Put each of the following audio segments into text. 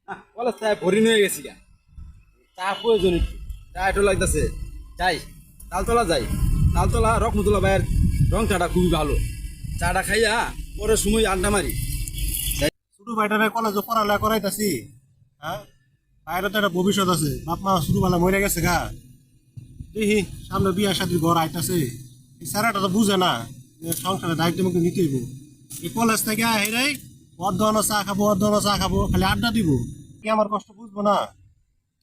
College তাই ভরিন হয়ে গেছি গা, চা প্রয়োজন একটু, চা একটু লাগতেছে। যাই তালতলা যাই, তালতলা রকমতুল্লা ভাইয়ের রং চাটা খুবই ভালো। চাটা খাইয়া পরে সময় আড্ডা মারি। ছোট ভাইটারে কলেজে পড়ালেখা করাইতাছি। হ্যাঁ, বাইরে তো একটা ভবিষ্যৎ আছে। বাপ মা ছোটবেলা মরে গেছে গা। দেখি সামনে বিয়া শাদির ঘর আইতাছে। এই স্যারাটা তো বুঝে না যে সংসারের দায়িত্ব মুখে নিতে হইব। এই কলেজ থেকে হেরাই অর্ধনা চা খাবো, অর্ধনা চা খাবো, খালি আড্ডা দিব। কি আমার কষ্ট বুঝবো না?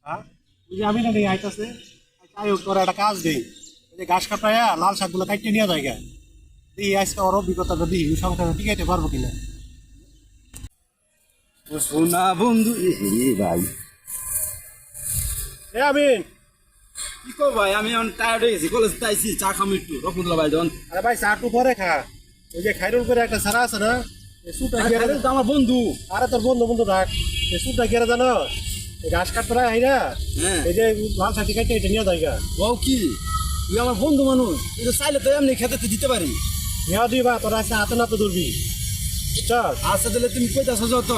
হ্যাঁ, ওই যে আমি না নেই আইতাছে, তাই হোক তোরা একটা কাজ দেই। এই যে ঘাস কাটাইয়া লাল শাকগুলো কাটিয়ে নিয়ে যায় গা। দেখি আজকে ওর অভিজ্ঞতাটা দিই, সংসারে টিকাইতে পারবো কিনা। ও সোনা বন্ধু ভাই, আমিন, কি কর ভাই, আমি এখন টায়ার্ড হয়ে গেছি। কলেজ তাইছি, চা খাম একটু রকমতুল্লা ভাই যখন। আরে ভাই চা একটু পরে খা। ওই যে খাইরুল করে একটা সারা আছে না, এই সুটা গিয়ে তো আমার বন্ধু। আরে তোর বন্ধু বন্ধু ডাক, এই সুটা গিয়ে জানো এই ঘাস কাটতে হাইরা হ্যাঁ, এই যে লাল শাটি কাটে এটা নিয়ে যায় গা। ও কি তুই আমার বন্ধু মানুষ, তুই তো চাইলে তো এমনি খেতে দিতে পারি। নেওয়া দিবা তোর আছে হাতে নাতে ধরবি, বুঝছস? আচ্ছা দিলে তুমি কইতাছ যত,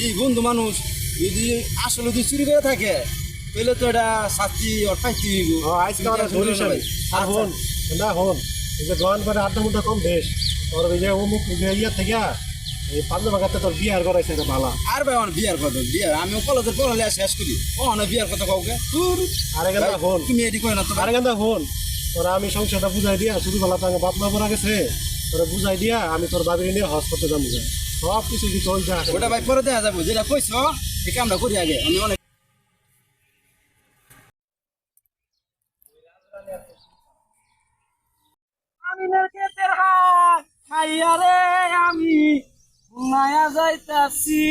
এই বন্ধু মানুষ যদি আসলে তুই চুরি করে থাকে তাহলে তো এটা শাস্তি ওর পাইতে হইব। আজকে আমরা ধরিস আমি। আর হন না হন, এই যে দোয়ান করে আড্ডা মুড্ডা কম বেশ, তোর ওই যে অমুক যে ইয়া থেকে এই পাঞ্জাব গাতে তোর বিয়ার করাইছে এটা ভালো। আর ভাই আমার বিয়ার কথা, বিয়ার আমি কলেজের পড়ালেখা শেষ করি, ও না বিয়ার কথা কাউকে আরে গান্দা হন, তুমি এটি কই না তো। আরে গান্দা হন, তোরা আমি সংসারটা বুঝাই দিয়া শুধু বেলা তো বাপ মা পড়া গেছে, তোরা বুঝাই দিয়া আমি তোর বাবির নিয়ে হজ করতে যাবো। সব কিছু দিতে ওই যা ওটা ভাই পরে দেখা যাবো, যেটা কইছ এই কামটা করি আগে। আমি অনেক আমিনের ক্ষেতের হাত খাইয়া রে আমি মায়া যাইতাছি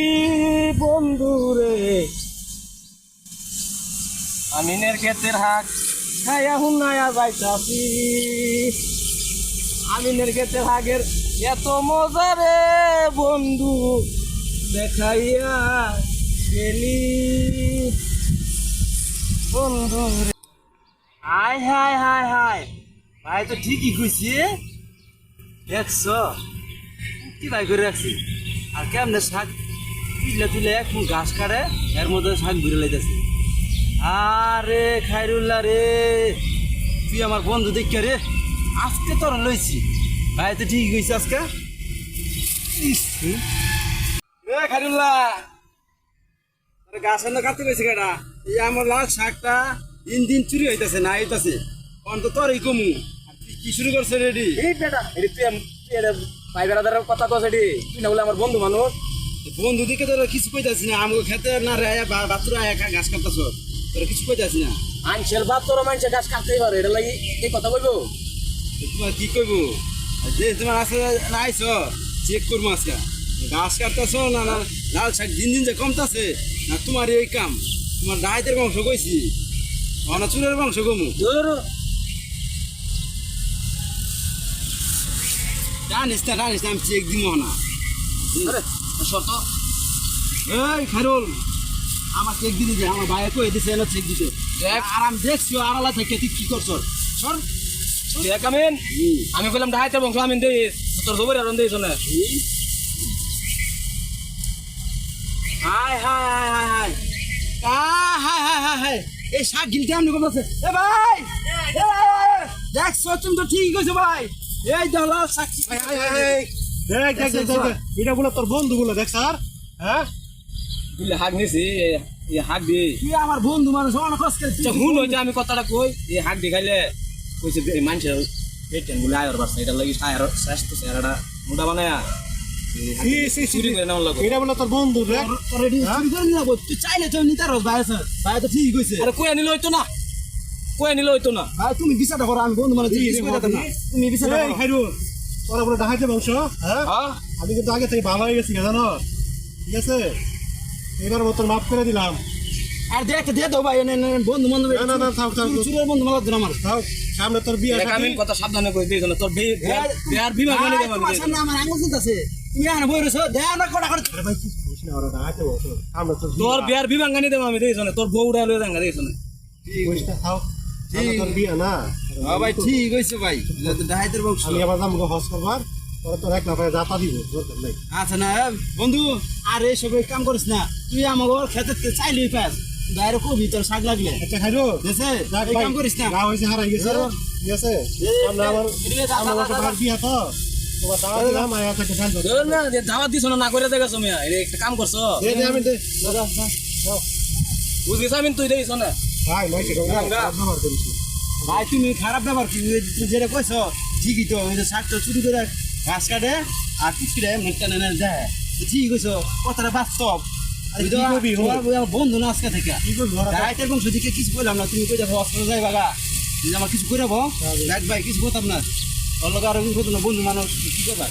বন্ধু রে। আমিনের ক্ষেতের হাত খাইয়া হুনায়া যাইতাছি। আমিনের ক্ষেতের হাগের এত মজা রে বন্ধু দেখাইয়া গেলি বন্ধু রে। হাই হাই হাই হাই ভাই, তো ঠিকই কইছি। দেখছ কি ভাই করে রাখছি, আর কেমনে শাক তুলে তুলে এখন ঘাস কাটে, এর মধ্যে শাক ঘুরে লাইতেছে। আরে খাইরুল্লাহ রে, তুই আমার বন্ধু দেখ রে, আজকে তোর লইছি ভাই, তো ঠিকই কইছি আজকে। খাইরুল্লাহ গাছ কাটতে পেয়েছি কেটা, এই আমার লাল শাকটা দিন দিন চুরি হইতেছে না হইতেছে, অন্তত তোরই কমু। কি শুরু করছে রেডি? এই বেটা এটি তুই ভাই বেড়াদার কথা কস এটি, তুই না বলে আমার বন্ধু মানুষ। বন্ধু দিকে তোর কিছু কইতাছি না, আমাকে খেতে না রে বাচ্চা একা ঘাস কাটতেছ, তোর কিছু কইতাছি না। আনছেল বাপ তোর মানুষে গাছ কাটতেই পারে, এটা লাগি এই কথা কইবো। তোমার কি কইব, যে তোমার আছে না আইস চেক করবো আজকে ঘাস কাটতেছ না না লাল শাক দিন দিন যে কমতাছে না, তোমার এই কাম। তোমার ডাইতের বংশ কইছি, না চুলের বংশ কমু। জানিস না আমি চেক দিব না। শর্ত এই খাইরুল, আমার চেক দিদি যে আমার ভাইয়া কই দিছে এলো চেক দিতে। দেখ আর আমি দেখছি আড়ালা থেকে তুই কি করছ। সর দেখ আমিন, আমি কইলাম ঢাইতে বংশ আমিন দেই, তোর জবর আর দেই শোনে। High high high high high high high high high, এই শাক গিলতে আমি করতেছে। এ ভাই দেখছ, তুমি তো ঠিকই কইছো ভাই, এই দেখো লাল শাক। দেখ দেখ দেখ দেখ, এটা বলে তোর বন্ধু বলে দেখ স্যার। হ্যাঁ, বুঝলে হাক নিছি, এই হাক দি তুই আমার বন্ধু মানুষ, অনেক কষ্ট হুন হইতে আমি কথাটা কই, এই হাক দেখাইলে কইছে মানুষের পেটেন বলে আয়র বাড়ছে, এটা লাগি আয়র স্বাস্থ্য চেহারাটা মোটা বানায়া চুরি করে নেওয়ার লাগে। এটা বলে তোর বন্ধু দেখ। তুই চাইলে তো নিতে পারো ভাই, স্যার ভাই তো ঠিকই কইছে। আরে কই আনিল হইতো না, কই আনিল হইতো না। ভাই তুমি বিচারটা করো, আমি বন্ধু মানুষ তুমি বিচারটা এই করো। খাইরুল, তোরা বলে ডাহাইতে বংশ। হ্যাঁ, হ্যাঁ আমি কিন্তু আগে থেকে ভালো হয়ে গেছি জানো, ঠিক আছে? এবার মতন মাফ করে দিলাম। আর দেখ দিয়ে দাও ভাই, বন্ধু বান্ধব না না না, থাক থাক চুরের বন্ধু মালা দিন আমার। থাক, সামনে তোর বিয়ে দেখ আমি কথা সাবধানে কই দিই না, তোর বিয়ার বিভাগ মানে দেব তোমার সামনে আমার আঙুল চলতেছে, তুমি এখানে বই রয়েছো, দেখ না কটা করে। ভাই কি কইছ না, ওরা ডাহাইতে বংশ সামনে তোর তোর বিয়ার বিভাগ গানি দেব আমি দেই শোনে, তোর বউরা লয়ে জাঙ্গা দেই শোনে। কইছ না, থাক সামনে তোর বিয়ে না। হ্যাঁ ভাই ঠিক হইছে ভাই, ডাহাইতের বংশ। আমি আবার যাবো হজ করবার, তোরা তো এক না পায়ে যাতা দিব দরকার নাই আচ্ছা না বন্ধু আর এইসব কাম করিস না তুই আমাকে খেতে চাইলেই পাস বাইরে কবি তোর শাক লাগলে আচ্ছা খাইলো বুঝছে যাক এই ভাই, কাম করিস না গা হয়েছে হারাই গেছে ঠিক আছে আমরা আমার আমার একটা ভাগ বিয়া তো তোমার দাওয়াত দিলাম আয়া থেকে ধান ধরে ধর না যে দাওয়াত দিছ না করে দেখাছো মিয়া এটা একটা কাম করছো দে দে আমি দে বুঝিস আমি তুই দেখিস না ভাই নাই সেটা ব্যবহার করিস না। ভাই তুমি খারাপ ব্যাপার কি তুই যেটা কইছ ঠিকই তো ওই যে শাকটা চুরি করে ঘাস কাটে আর কুচকিটা এমনি টেনে টেনে দেয় ঠিকই কইছ কথাটা বাস্তব আরে কি করবি, হো? বন্ধু না আজকে থেকে কি করবি, ওরা তো- রাইতের বংশ দিকে কিছু বললাম না তুমি কই যাবো অস্ত্র যাই বাগা যদি আমার কিছু করে দেখ ভাই কিছু বলতাম না ওর লোক আরো কিছু বলতো না বন্ধু মানুষ কি করবা